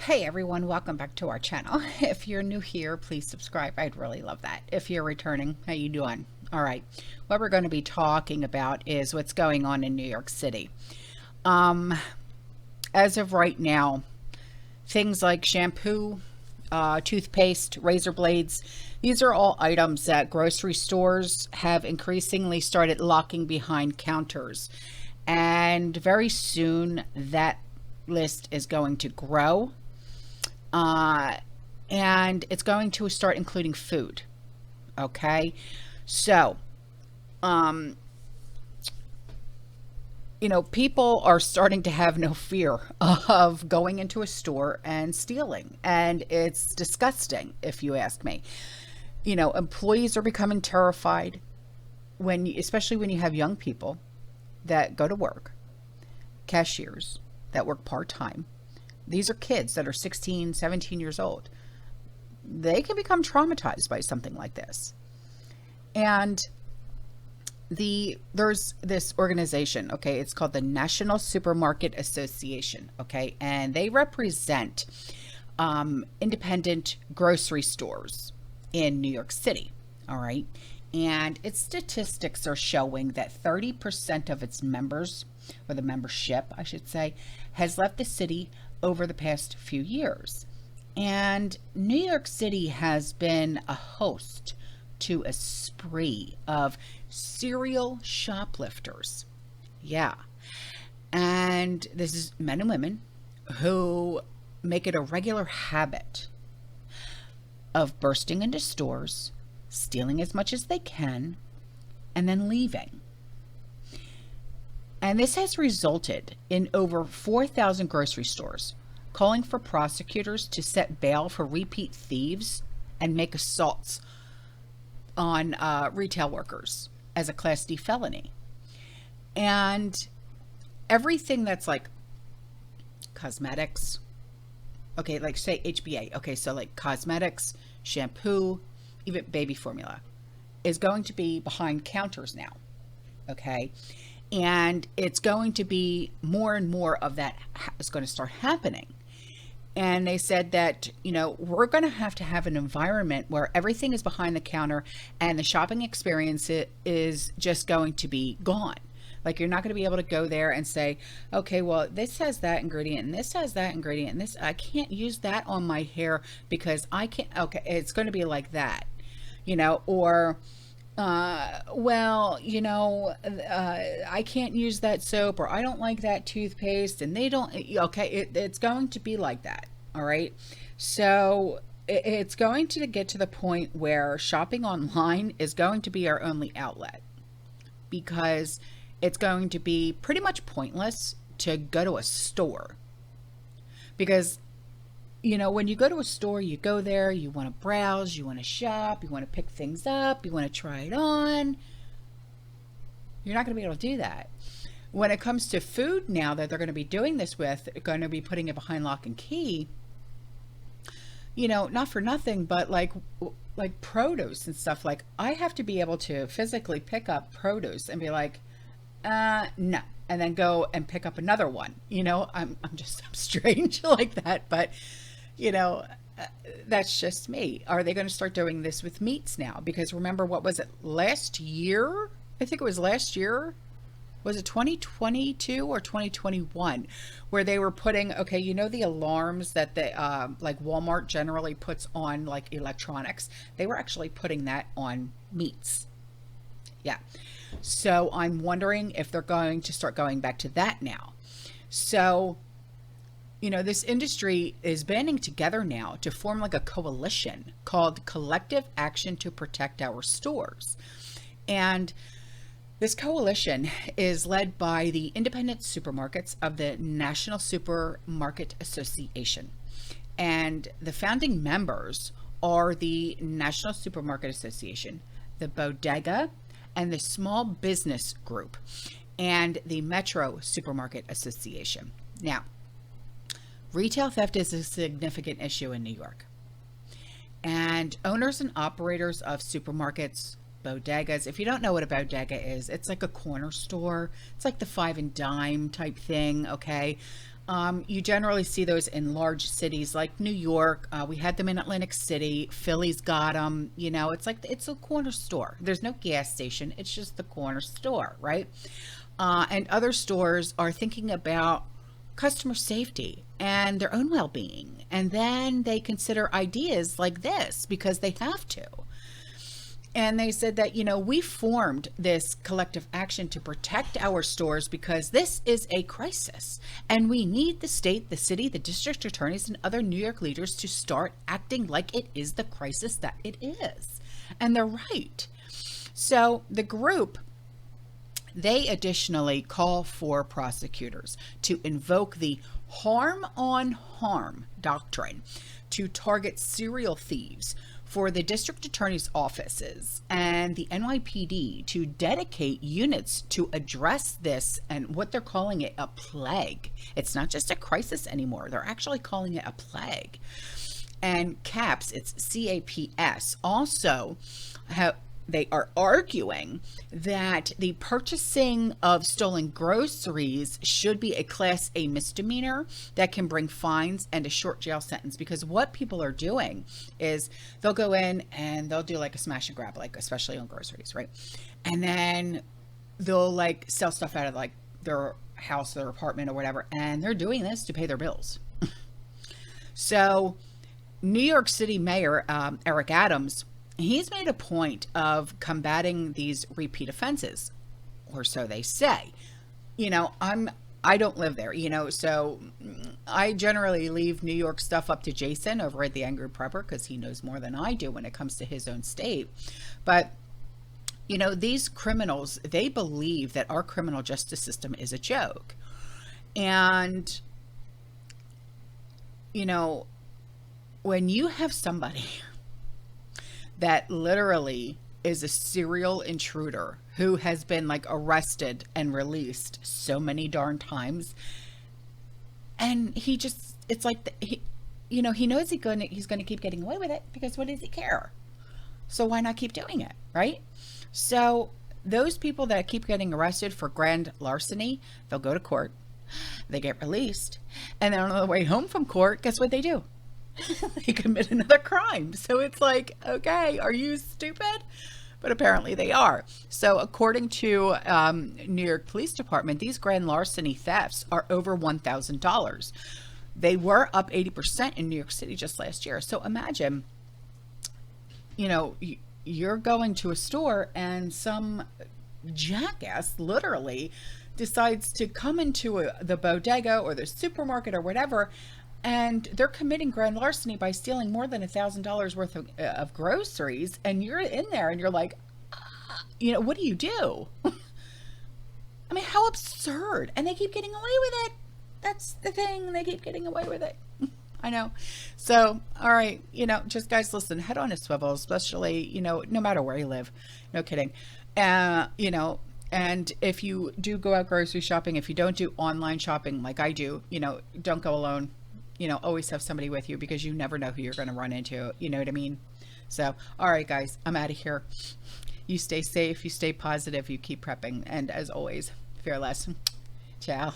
Hey everyone, welcome back to our channel. If you're new here, please subscribe. I'd really love that. If you're returning, how you doing? All right. What we're going to be talking about is what's going on in New York City. As of right now, things like shampoo, toothpaste, razor blades, these are all items that grocery stores have increasingly started locking behind counters. And very soon that list is going to grow. And it's going to start including food. Okay. So, people are starting to have no fear of going into a store and stealing. And it's disgusting, if you ask me. Employees are becoming terrified especially when you have young people that go to work, cashiers that work part-time. These are kids that are 16, 17 years old. They can become traumatized by something like this. And there's this organization, okay, it's called the National Supermarket Association, okay, and they represent independent grocery stores in New York City, all right? And its statistics are showing that 30% of its members, or the membership, I should say, has left the city over the past few years. And New York City has been a host to a spree of serial shoplifters. Yeah. And this is men and women who make it a regular habit of bursting into stores, stealing as much as they can, and then leaving. And this has resulted in over 4,000 grocery stores calling for prosecutors to set bail for repeat thieves and make assaults on retail workers as a Class D felony. And everything that's like cosmetics, okay, like say HBA, okay, so like cosmetics, shampoo, even baby formula, is going to be behind counters now, okay? And it's going to be more and more of that is going to start happening. And they said that, we're going to have an environment where everything is behind the counter and the shopping experience is just going to be gone. Like, you're not going to be able to go there and say, okay, well, this has that ingredient and this has that ingredient and this, I can't use that on my hair because I can't, okay, it's going to be like that, or, I can't use that soap, or I don't like that toothpaste, and they don't, okay, it's going to be like that. All right. So it's going to get to the point where shopping online is going to be our only outlet, because it's going to be pretty much pointless to go to a store, because when you go to a store, you go there, you want to browse, you want to shop, you want to pick things up, you want to try it on. You're not going to be able to do that. When it comes to food now that they're going to be doing this with, going to be putting it behind lock and key, not for nothing, but like produce and stuff, like I have to be able to physically pick up produce and be like, no, and then go and pick up another one. I'm strange like that, but that's just me. Are they going to start doing this with meats now? Because remember, what was it last year? I think it was last year. Was it 2022 or 2021 where they were putting, okay, the alarms that they, like Walmart generally puts on like electronics. They were actually putting that on meats. Yeah. So I'm wondering if they're going to start going back to that now. So, this industry is banding together now to form like a coalition called Collective Action to Protect Our Stores. And this coalition is led by the independent supermarkets of the National Supermarket Association. And the founding members are the National Supermarket Association, the Bodega and the Small Business Group, and the Metro Supermarket Association. Now, retail theft is a significant issue in New York. And owners and operators of supermarkets, bodegas, if you don't know what a bodega is, it's like a corner store. It's like the five and dime type thing, okay? You generally see those in large cities like New York. We had them in Atlantic City. Philly's got them. You know, it's like it's a corner store. There's no gas station. It's just the corner store, right? And other stores are thinking about customer safety and their own well-being. And then they consider ideas like this because they have to. And they said that, you know, we formed this collective action to protect our stores because this is a crisis. And we need the state, the city, the district attorneys, and other New York leaders to start acting like it is the crisis that it is. And they're right. So the group, they additionally call for prosecutors to invoke the harm on harm doctrine to target serial thieves, for the district attorney's offices and the NYPD to dedicate units to address this and what they're calling it a plague. It's not just a crisis anymore. They're actually calling it a plague. And CAPS, it's CAPS, also they are arguing that the purchasing of stolen groceries should be a Class A misdemeanor that can bring fines and a short jail sentence, because what people are doing is they'll go in and they'll do like a smash and grab, like especially on groceries, right? And then they'll like sell stuff out of like their house, their apartment or whatever, and they're doing this to pay their bills. So New York City Mayor Eric Adams, he's made a point of combating these repeat offenses, or so they say. You know, I don't live there, you know, so I generally leave New York stuff up to Jason over at the Angry Prepper because he knows more than I do when it comes to his own state. But, you know, these criminals, they believe that our criminal justice system is a joke. And, you know, when you have somebody that literally is a serial intruder who has been like arrested and released so many darn times, and he just, it's like he, you know, he knows he's going to keep getting away with it because what does he care? So why not keep doing it, right? So those people that keep getting arrested for grand larceny, they'll go to court, they get released, and then on the way home from court, guess what they do? They commit another crime. So it's like, okay, are you stupid? But apparently they are. So according to New York Police Department, these grand larceny thefts are over $1,000. They were up 80% in New York City just last year. So imagine, you know, you're going to a store and some jackass literally decides to come into the bodega or the supermarket or whatever, and they're committing grand larceny by stealing more than $1,000 worth of groceries. And you're in there and you're like, you know, what do you do? I mean, how absurd. And they keep getting away with it. That's the thing. They keep getting away with it. I know. So, all right. You know, just guys, listen, head on a swivel, especially, you know, no matter where you live. No kidding. You know, and if you do go out grocery shopping, if you don't do online shopping like I do, you know, don't go alone. You know, always have somebody with you because you never know who you're going to run into. You know what I mean? So, all right, guys, I'm out of here. You stay safe, you stay positive, you keep prepping. And as always, fearless. Ciao.